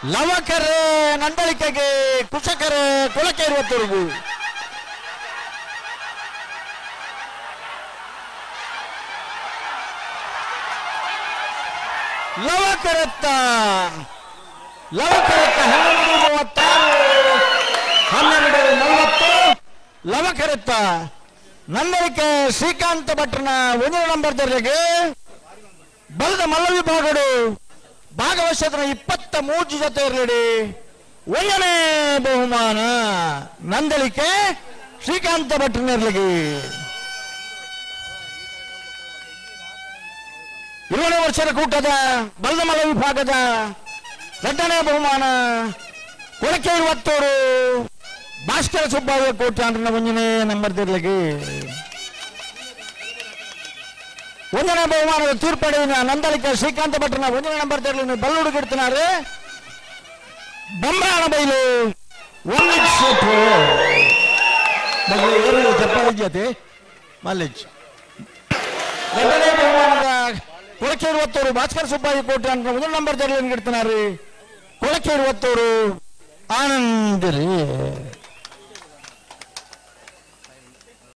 ಲವಕರೆ ನಂದಳಿಕೆಗೆ ಕುಶಕರೆ ಕೊಳಕೆ ಇರುವತ್ತರೆಗೂ ಲವಕರತ್ತ 11:36 ಲವಕರತ್ತ Nandalike Srikanth ಭಟ್ರನ 1 number ದರ್ಜೆಗೆ ಬಲದ ಮಲ್ಲ ವಿಭಾಗಗಳು ಭಾಗವಹಿಸಿದ 23 ಜೊತೆ ಇರಲಿ 1ನೇ ಬಹುಮಾನ ನಂದಳಿಕೆ ಶ್ರೀಕಾಂತ ಭಟ್ರನಿರಲಿ 2ನೇ ವರ್ಷದ ಕೂಟದ ಬಲದ ಮಲ್ಲ ವಿಭಾಗದ 2ನೇ ಬಹುಮಾನ ಕೊಳಕೆ 20 ಭಾಸ್ಕರ ಸುಬ್ಬಯ್ಯ ಕೋಟೆ 1ನೇ ನಂಬರ್ ಇರಲಿ 1ನೇ ಬಹುಮಾನದ ತೀರ್ಪಡಿನ ನಂದಳಿಕೆ ಶ್ರೀಕಾಂತ ಭಟ್ರನ 1ನೇ ನಂಬರ್ ಇರಲಿ ಬಲ್ಲುಡುಗಿಡ್ತಾರೆ ಬಂಬಾಳ ಬೈಲು ಜತೆ ಮಲ್ಲೇಜ್ 2ನೇ ಬಹುಮಾನದ ಕೊಳಕೆ 20 ಭಾಸ್ಕರ ಸುಬ್ಬಯ್ಯ ಕೋಟೆ 1 ನಂಬರ್ ಇಡ್ತಾರೆ ಕೊಳಕೆ 20 ಆನಂದರಿ